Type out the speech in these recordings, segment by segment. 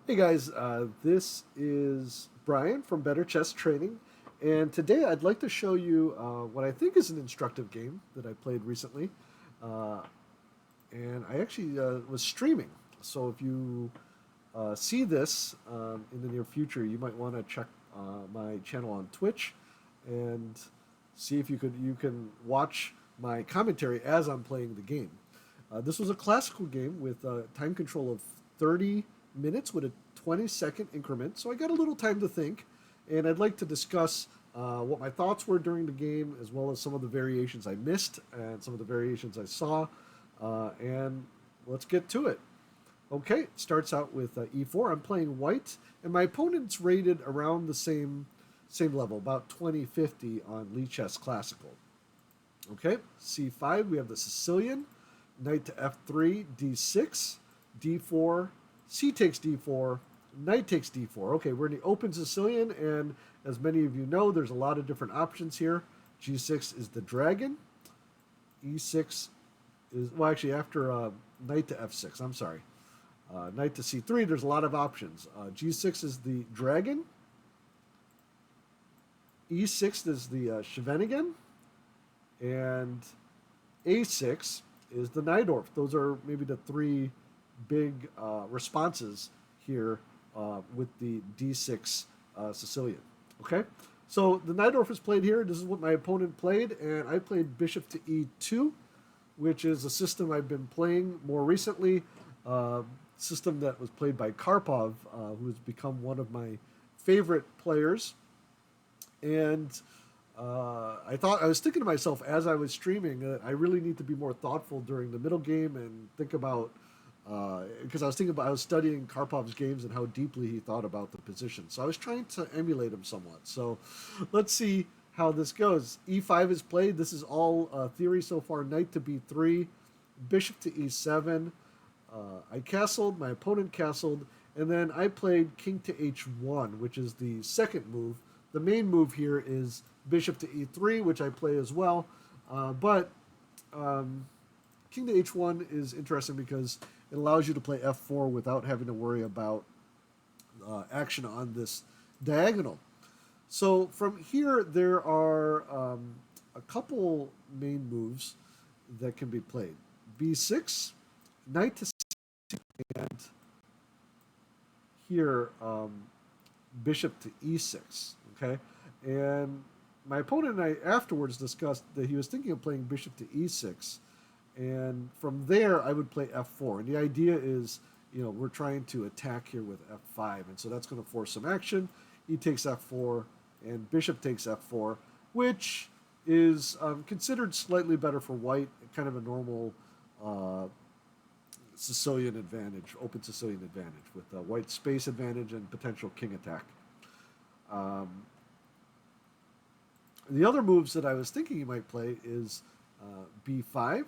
Hey guys, this is Brian from Better Chess Training, and today I'd like to show you what I think is an instructive game that I played recently. Uh, and I actually was streaming, so if you see this in the near future, you might want to check my channel on Twitch and see if you can watch my commentary as I'm playing the game. This was a classical game with time control of 30 minutes with a 20-second increment, so I got a little time to think, and I'd like to discuss what my thoughts were during the game, as well as some of the variations I missed and some of the variations I saw, and let's get to it. Okay, it starts out with e4. I'm playing white, and my opponent's rated around the same level, about 2050 on Lichess Classical. Okay, c5, we have the Sicilian, knight to f3, d6, d4, c takes d4, knight takes d4. Okay, we're in the open Sicilian, and as many of you know, there's a lot of different options here. g6 is the dragon, e6 is, well, actually, after knight to f6, I'm sorry. Knight to c3, there's a lot of options. g6 is the dragon, e6 is the Scheveningen, and a6 is the Najdorf. Those are maybe the three big responses here with the d6 Sicilian. Okay, so the Najdorf is played here. This is what my opponent played, and I played bishop to e2, which is a system I've been playing more recently. System that was played by Karpov, who has become one of my favorite players. And I was thinking to myself as I was streaming that I really need to be more thoughtful during the middle game and think about because I was studying Karpov's games and how deeply he thought about the position. So I was trying to emulate him somewhat. So let's see how this goes. E5 is played. This is all theory so far. Knight to b3, bishop to e7. I castled. My opponent castled, and then I played king to h1, which is the second move. The main move here is bishop to e3, which I play as well. But king to h1 is interesting because it allows you to play f4 without having to worry about action on this diagonal. So from here, there are a couple main moves that can be played. b6, knight to c, and here bishop to e6. Okay, and my opponent and I afterwards discussed that he was thinking of playing bishop to e6, and from there I would play f4. And the idea is, we're trying to attack here with f5, and so that's going to force some action. E takes f4, and bishop takes f4, which is considered slightly better for white, kind of a normal Sicilian advantage, open Sicilian advantage, with white space advantage and potential king attack. Um, the other moves that I was thinking you might play is b5,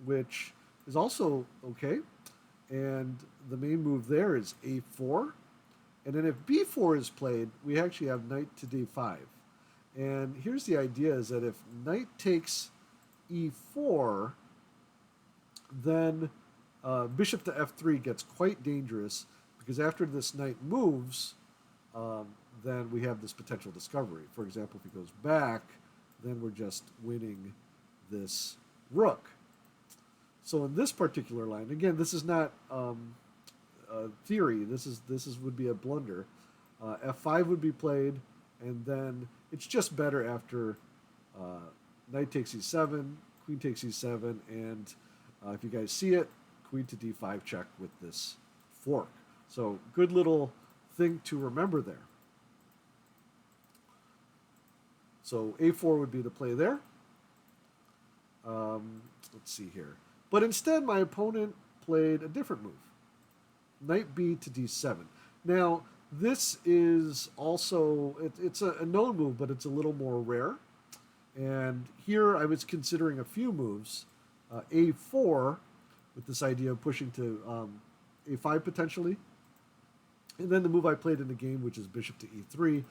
which is also okay. And the main move there is a4. And then if b4 is played, we actually have knight to d5. And here's the idea is that if knight takes e4, then bishop to f3 gets quite dangerous because after this knight moves, then we have this potential discovery. For example, if he goes back, then we're just winning this rook. So in this particular line, again, this is not theory. This would be a blunder. F5 would be played, and then it's just better after knight takes e7, queen takes e7, and if you guys see it, queen to d5 check with this fork. So good little thing to remember there. So a4 would be the play there. Let's see here. But instead, my opponent played a different move. Knight b to d7. Now, this is also, it's a known move, but it's a little more rare. And here I was considering a few moves. A4, with this idea of pushing to a5 potentially. And then the move I played in the game, which is bishop to e3,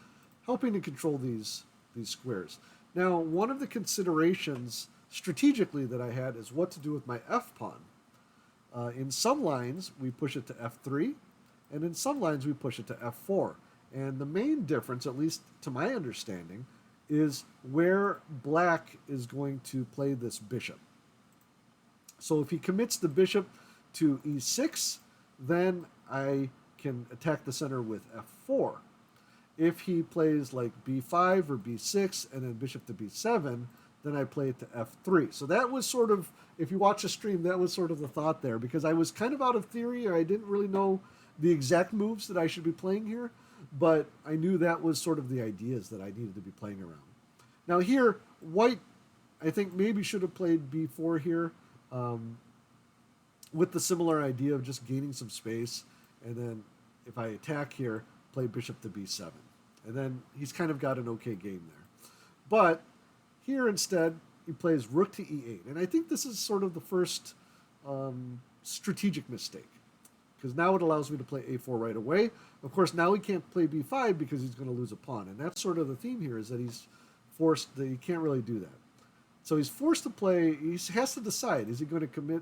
helping to control these squares. Now, one of the considerations strategically that I had is what to do with my f pawn. In some lines, we push it to f3. and in some lines we push it to f4. And the main difference, at least to my understanding, is where black is going to play this bishop. So if he commits the bishop to e6, then I can attack the center with f4. If he plays like b5 or b6 and then bishop to b7, then I play it to f3. So that was sort of, if you watch the stream, that was sort of the thought there, because I was kind of out of theory, or I didn't really know the exact moves that I should be playing here, but I knew that was sort of the ideas that I needed to be playing around. Now here, white, I think maybe should have played b4 here, with the similar idea of just gaining some space, and then if I attack here, play bishop to b7. And then he's kind of got an okay game there. But here instead, he plays rook to e8. And I think this is sort of the first strategic mistake, because now it allows me to play a4 right away. Of course, now he can't play b5 because he's going to lose a pawn. And that's sort of the theme here, is that he's forced, that he can't really do that. So he's forced to play, he has to decide, is he going to commit,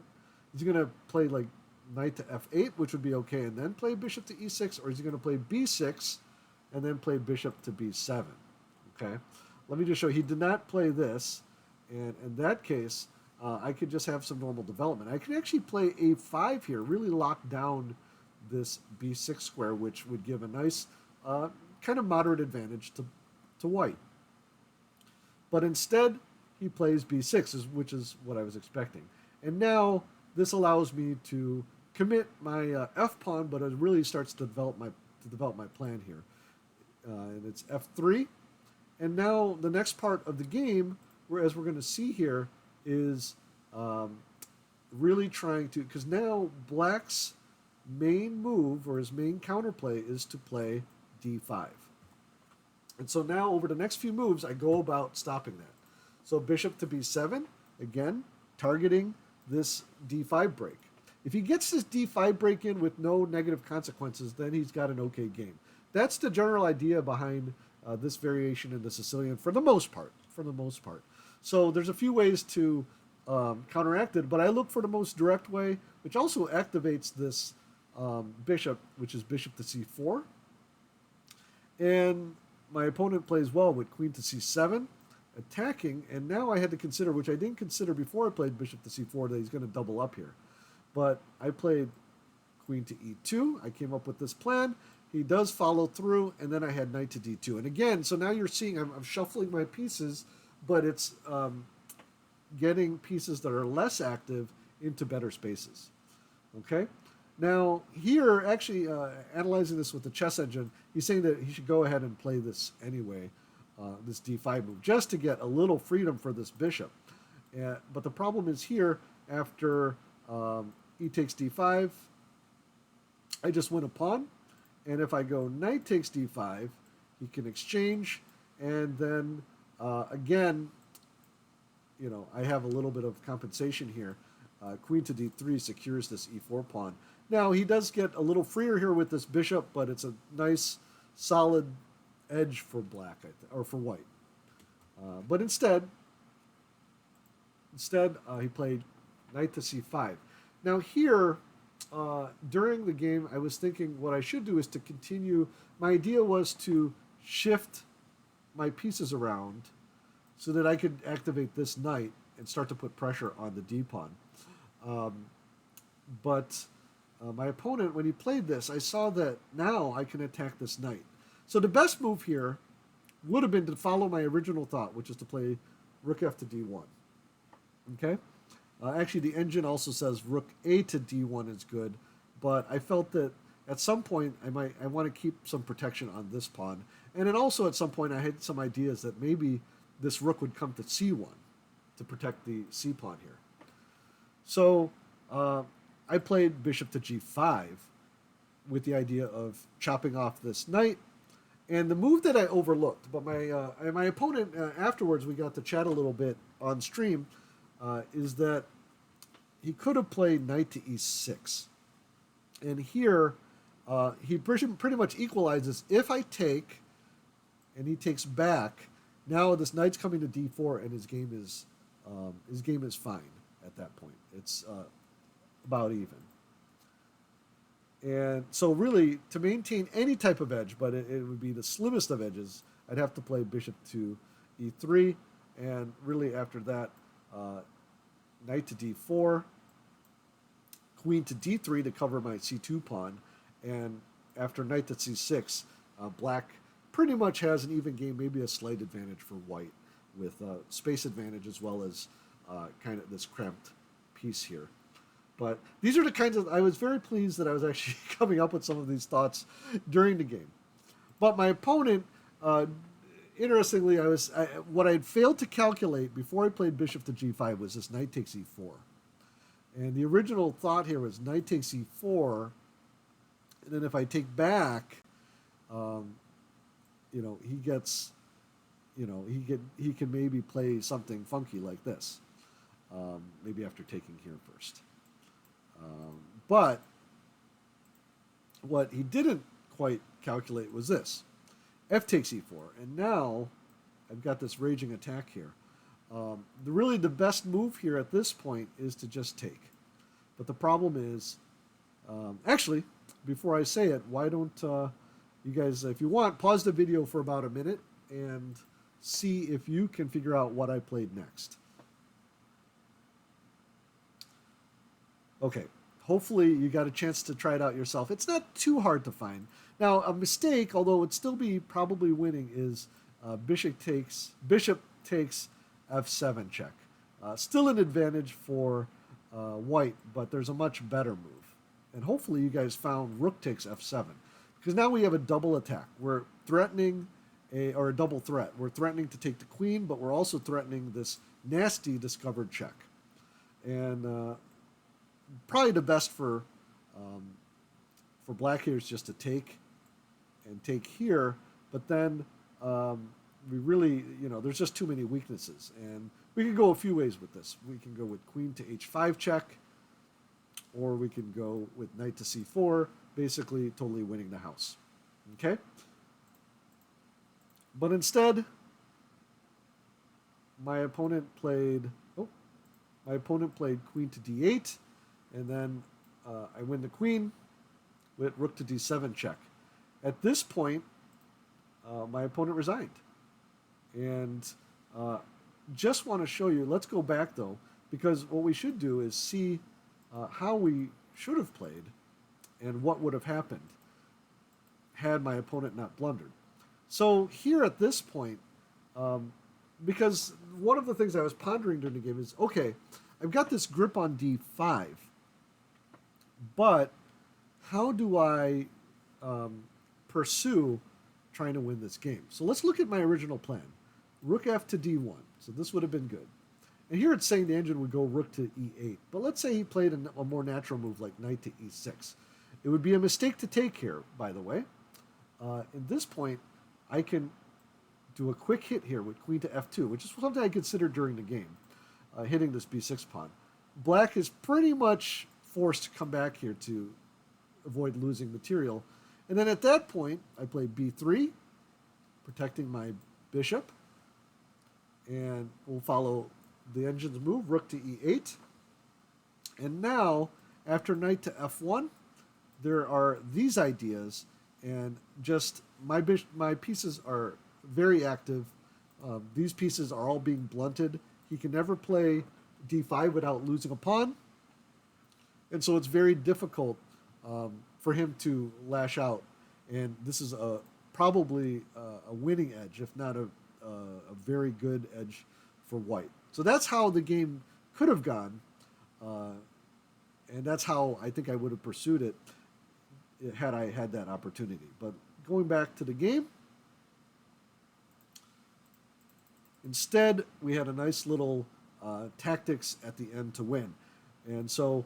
is he going to play like knight to f8, which would be okay, and then play bishop to e6, or is he going to play b6 and then play bishop to b7? Okay, let me just show you. He did not play this, and in that case, I could just have some normal development. I could actually play a5 here, really lock down this b6 square, which would give a nice kind of moderate advantage to white. But instead, he plays b6, which is what I was expecting. And now this allows me to commit my f pawn, but it really starts to develop my plan here. And it's f3. And now the next part of the game, as we're going to see here, is really trying to, because now black's main move, or his main counterplay, is to play d5. And so now over the next few moves, I go about stopping that. So bishop to b7, again, targeting this d5 break. If he gets this d5 break in with no negative consequences, then he's got an okay game. That's the general idea behind this variation in the Sicilian, for the most part. So there's a few ways to counteract it, but I look for the most direct way, which also activates this bishop, which is bishop to c4. And my opponent plays well with queen to c7, attacking, and now I had to consider, which I didn't consider before I played bishop to c4, that he's going to double up here. But I played queen to e2. I came up with this plan. He does follow through, and then I had knight to d2. And again, so now you're seeing I'm shuffling my pieces, but it's getting pieces that are less active into better spaces. Okay? Now, here, actually, analyzing this with the chess engine, he's saying that he should go ahead and play this anyway, this d5 move, just to get a little freedom for this bishop. But the problem is here, after e takes d5, I just win a pawn. And if I go knight takes d5, he can exchange. And then, again, you know, I have a little bit of compensation here. Queen to d3 secures this e4 pawn. Now, he does get a little freer here with this bishop, but it's a nice, solid edge for black, or for white. But instead, he played knight to c5. Now here, during the game, I was thinking what I should do is to continue. My idea was to shift my pieces around so that I could activate this knight and start to put pressure on the d-pawn. But my opponent, when he played this, I saw that now I can attack this knight. So the best move here would have been to follow my original thought, which is to play rook f to d1. Okay? Actually, the engine also says rook a to d1 is good, but I felt that at some point I want to keep some protection on this pawn. And then also at some point I had some ideas that maybe this rook would come to c1 to protect the c pawn here. So I played bishop to g5 with the idea of chopping off this knight. And the move that I overlooked, but my opponent, afterwards we got to chat a little bit on stream, is that he could have played knight to e6. And here, he pretty much equalizes. If I take, and he takes back, now this knight's coming to d4, and his game is fine at that point. It's about even. And so really, to maintain any type of edge, but it would be the slimmest of edges, I'd have to play bishop to e3, and really after that, uh, knight to d4, queen to d3 to cover my c2 pawn, and after knight to c6, black pretty much has an even game, maybe a slight advantage for white, with space advantage as well as kind of this cramped piece here. But these are the kinds of, I was very pleased that I was actually coming up with some of these thoughts during the game. But my opponent, interestingly, what I had failed to calculate before I played bishop to g5 was this knight takes e4. And the original thought here was knight takes e4, and then if I take back, he gets, he can maybe play something funky like this, maybe after taking here first. But what he didn't quite calculate was this. F takes e4, and now I've got this raging attack here. Really the best move here at this point is to just take. But the problem is, actually, before I say it, why don't you guys, if you want, pause the video for about a minute and see if you can figure out what I played next. Okay, hopefully you got a chance to try it out yourself. It's not too hard to find. Now, a mistake, although it would still be probably winning, is bishop takes f7 check. Still an advantage for white, but there's a much better move. And hopefully you guys found rook takes f7. Because now we have a double attack. We're threatening or a double threat. We're threatening to take the queen, but we're also threatening this nasty discovered check. And probably the best for black here is just to take and take here, but then we really, there's just too many weaknesses. And we can go a few ways with this. We can go with queen to h5 check, or we can go with knight to c4, basically totally winning the house. Okay? But instead, my opponent played queen to d8, and then I win the queen with rook to d7 check. At this point, my opponent resigned. And just want to show you, let's go back though, because what we should do is see how we should have played and what would have happened had my opponent not blundered. So here at this point, because one of the things I was pondering during the game is, okay, I've got this grip on d5, but how do I pursue trying to win this game? So let's look at my original plan. Rook f to d1. So this would have been good. And here it's saying the engine would go rook to e8. But let's say he played a more natural move like knight to e6. It would be a mistake to take here, by the way. At this point, I can do a quick hit here with queen to f2, which is something I considered during the game, hitting this b6 pawn. Black is pretty much forced to come back here to avoid losing material. And then at that point, I play b3, protecting my bishop. And we'll follow the engine's move, rook to e8. And now, after knight to f1, there are these ideas, and just my pieces are very active. These pieces are all being blunted. He can never play d5 without losing a pawn, and so it's very difficult for him to lash out. And this is probably a winning edge, if not a very good edge for white. So that's how the game could have gone, and that's how I think I would have pursued it had I had that opportunity. But going back to the game, instead we had a nice little tactics at the end to win. And so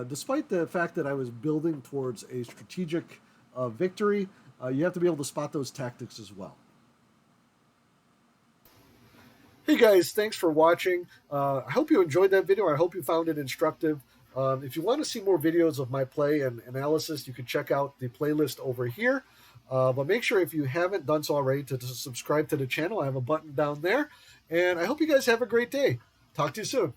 despite the fact that I was building towards a strategic victory, you have to be able to spot those tactics as well. Hey guys, thanks for watching. I hope you enjoyed that video. I hope you found it instructive. If you want to see more videos of my play and analysis, you can check out the playlist over here. But make sure, if you haven't done so already, to subscribe to the channel. I have a button down there. And I hope you guys have a great day. Talk to you soon.